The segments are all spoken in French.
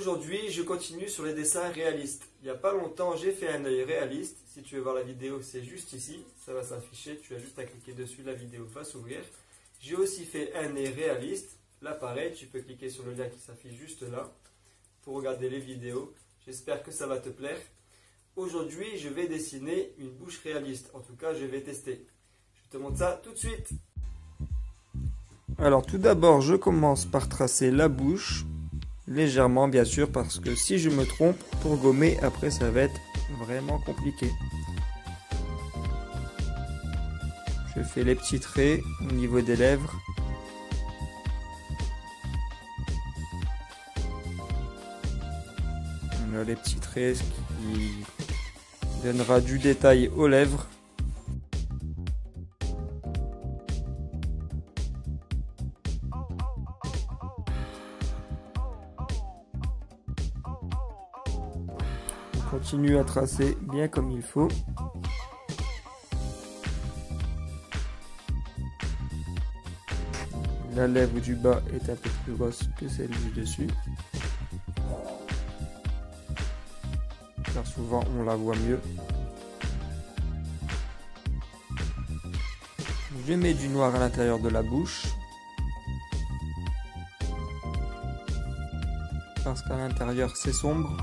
Aujourd'hui, je continue sur les dessins réalistes. Il n'y a pas longtemps, j'ai fait un œil réaliste. Si tu veux voir la vidéo, c'est juste ici. Ça va s'afficher. Tu as juste à cliquer dessus, la vidéo va s'ouvrir. J'ai aussi fait un nez réaliste. Là, pareil, tu peux cliquer sur le lien qui s'affiche juste là pour regarder les vidéos. J'espère que ça va te plaire. Aujourd'hui, je vais dessiner une bouche réaliste. En tout cas, je vais tester. Je te montre ça tout de suite. Alors, tout d'abord, je commence par tracer la bouche. Légèrement, bien sûr, parce que si je me trompe, pour gommer, après, ça va être vraiment compliqué. Je fais les petits traits au niveau des lèvres. On a les petits traits, ce qui donnera du détail aux lèvres. On continue à tracer bien comme il faut. La lèvre du bas est un peu plus grosse que celle du dessus. Car souvent on la voit mieux. Je mets du noir à l'intérieur de la bouche. Parce qu'à l'intérieur c'est sombre.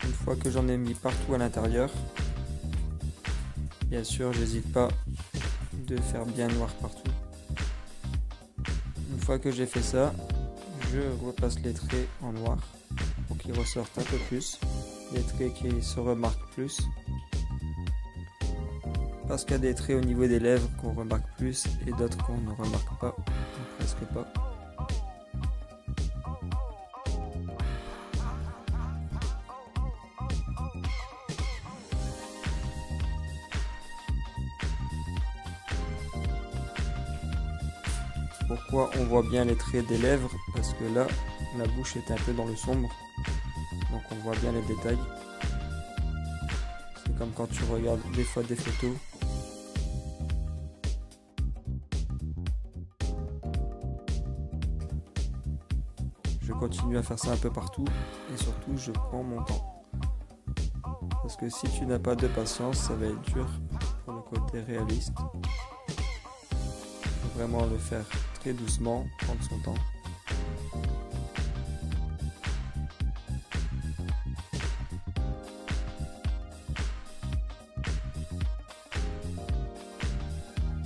Une fois que j'en ai mis partout à l'intérieur, bien sûr, j'hésite pas de faire bien noir partout. Une fois que j'ai fait ça, je repasse les traits en noir pour qu'ils ressortent un peu plus, les traits qui se remarquent plus. Parce qu'il y a des traits au niveau des lèvres qu'on remarque plus et d'autres qu'on ne remarque pas, ou presque pas. Pourquoi on voit bien les traits des lèvres? Parce que là, la bouche est un peu dans le sombre. Donc on voit bien les détails. C'est comme quand tu regardes des fois des photos. Je continue à faire ça un peu partout. Et surtout, je prends mon temps. Parce que si tu n'as pas de patience, ça va être dur pour le côté réaliste. Il faut vraiment le faire très doucement, prendre son temps.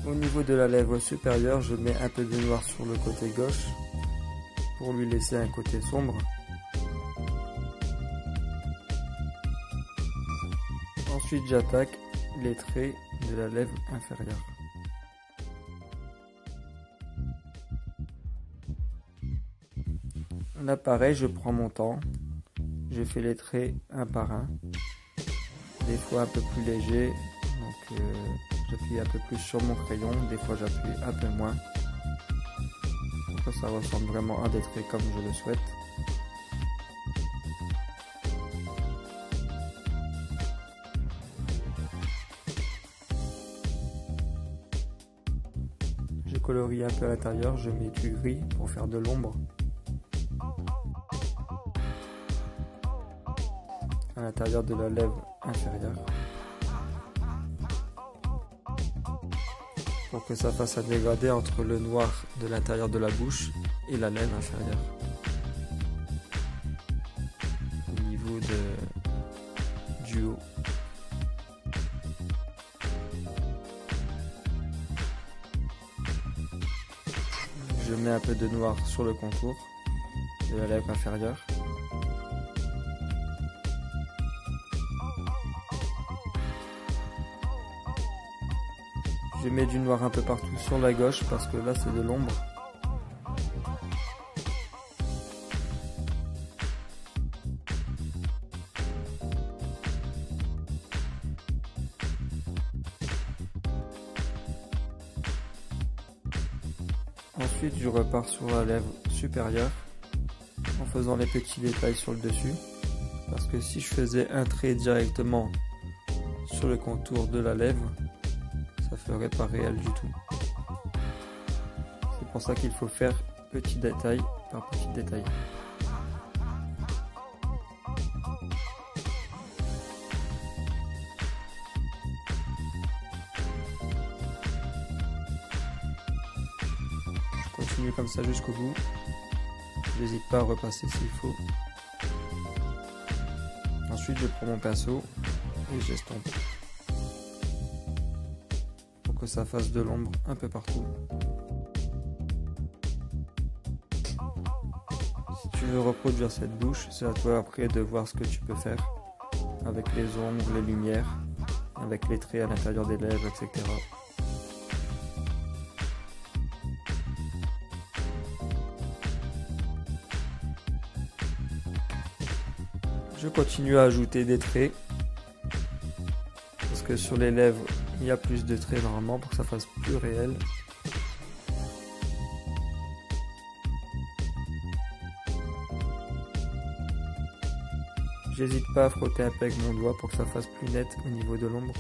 Au niveau de la lèvre supérieure, je mets un peu de noir sur le côté gauche pour lui laisser un côté sombre. Ensuite, j'attaque les traits de la lèvre inférieure. Là, pareil, je prends mon temps. Je fais les traits un par un. Des fois un peu plus léger. Donc, j'appuie un peu plus sur mon crayon. Des fois, j'appuie un peu moins. Pour que ça ressemble vraiment à des traits comme je le souhaite. Je colorie un peu à l'intérieur. Je mets du gris pour faire de l'ombre. À l'intérieur de la lèvre inférieure pour que ça fasse un dégradé entre le noir de l'intérieur de la bouche et la lèvre inférieure au niveau du haut. Je mets un peu de noir sur le contour de la lèvre inférieure. Je mets du noir un peu partout sur la gauche parce que là c'est de l'ombre. Ensuite, je repars sur la lèvre supérieure en faisant les petits détails sur le dessus. Parce que si je faisais un trait directement sur le contour de la lèvre, ça ferait pas réel du tout. C'est pour ça qu'il faut faire petit détail par petit détail. Je continue comme ça jusqu'au bout. N'hésite pas à repasser s'il faut. Ensuite, je prends mon pinceau et j'estompe pour que ça fasse de l'ombre un peu partout. Si tu veux reproduire cette bouche, c'est à toi après de voir ce que tu peux faire avec les ombres, les lumières, avec les traits à l'intérieur des lèvres, etc. Je continue à ajouter des traits parce que sur les lèvres il y a plus de traits normalement pour que ça fasse plus réel. J'hésite pas à frotter un peu avec mon doigt pour que ça fasse plus net au niveau de l'ombre.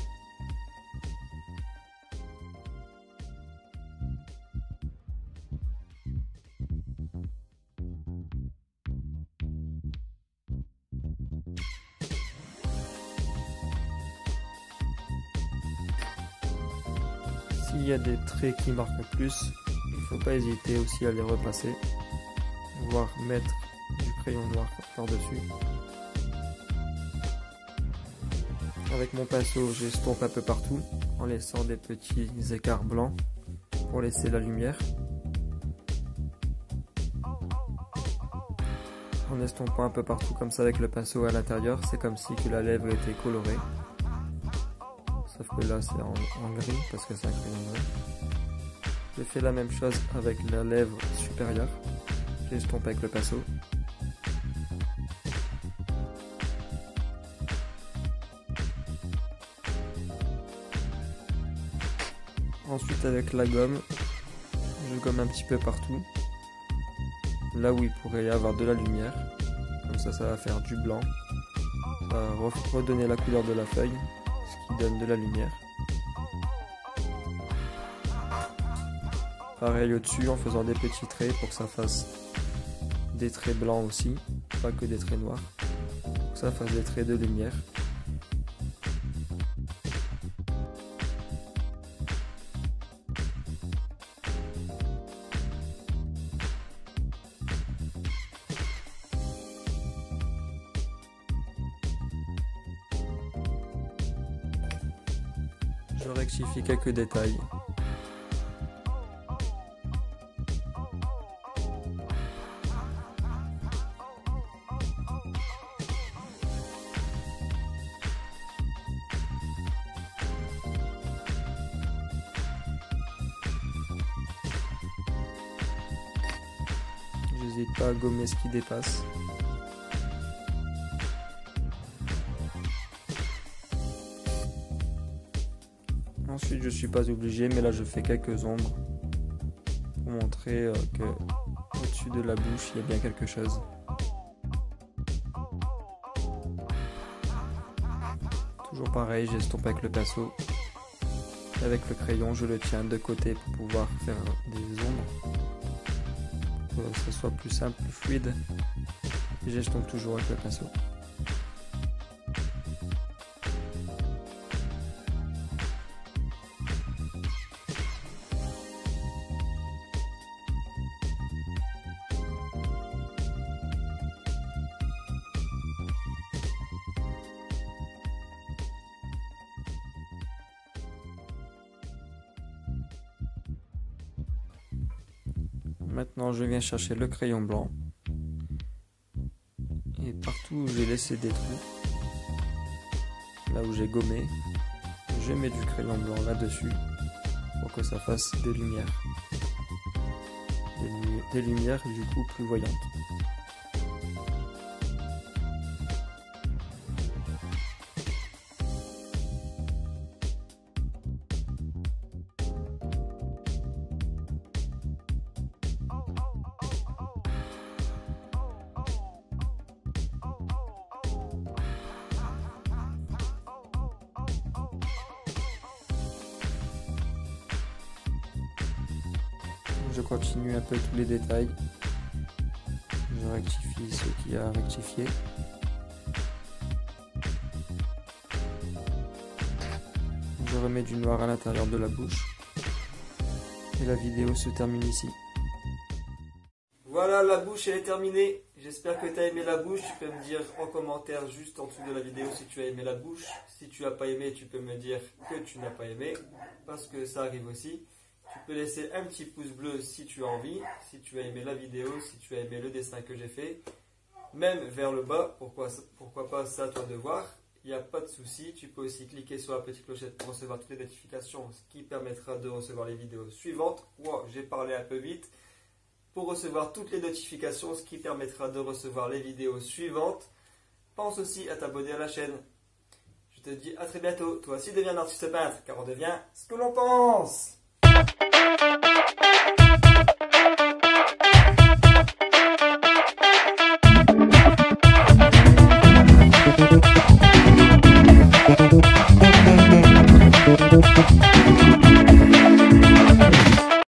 S'il y a des traits qui marquent plus, il ne faut pas hésiter aussi à les repasser, voire mettre du crayon noir par-dessus. Avec mon pinceau, j'estompe un peu partout en laissant des petits écarts blancs pour laisser la lumière. En estompant un peu partout comme ça avec le pinceau à l'intérieur, c'est comme si que la lèvre était colorée. Sauf que là c'est en gris parce que c'est un crayon gris. Je fais la même chose avec la lèvre supérieure. J'estompe avec le pinceau. Ensuite avec la gomme, je gomme un petit peu partout. Là où il pourrait y avoir de la lumière. Comme ça va faire du blanc. Ça va redonner la couleur de la feuille. Ce qui donne de la lumière. Pareil au-dessus en faisant des petits traits pour que ça fasse des traits blancs aussi, pas que des traits noirs, pour que ça fasse des traits de lumière. Je rectifie quelques détails. J'hésite pas à gommer ce qui dépasse. Ensuite, je suis pas obligé, mais là je fais quelques ombres pour montrer que au-dessus de la bouche il y a bien quelque chose. Toujours pareil, j'estompe avec le pinceau. Avec le crayon, je le tiens de côté pour pouvoir faire des ombres, pour que ce soit plus simple, plus fluide. Et j'estompe toujours avec le pinceau. Maintenant, je viens chercher le crayon blanc et partout où j'ai laissé des trous, là où j'ai gommé, je mets du crayon blanc là-dessus pour que ça fasse des lumières. Des lumières du coup plus voyantes. Je continue un peu tous les détails. Je rectifie ce qu'il y a à rectifier. Je remets du noir à l'intérieur de la bouche. Et la vidéo se termine ici. Voilà, la bouche elle est terminée. J'espère que tu as aimé la bouche. Tu peux me dire en commentaire juste en dessous de la vidéo si tu as aimé la bouche. Si tu n'as pas aimé, tu peux me dire que tu n'as pas aimé. Parce que ça arrive aussi. Tu peux laisser un petit pouce bleu si tu as envie. Si tu as aimé la vidéo, si tu as aimé le dessin que j'ai fait. Même vers le bas, pourquoi pas, c'est à toi de voir. Il n'y a pas de souci. Tu peux aussi cliquer sur la petite clochette pour recevoir toutes les notifications, ce qui permettra de recevoir les vidéos suivantes. Wow, j'ai parlé un peu vite. Pour recevoir toutes les notifications, ce qui permettra de recevoir les vidéos suivantes. Pense aussi à t'abonner à la chaîne. Je te dis à très bientôt. Toi aussi deviens un artiste peintre, car on devient ce que l'on pense.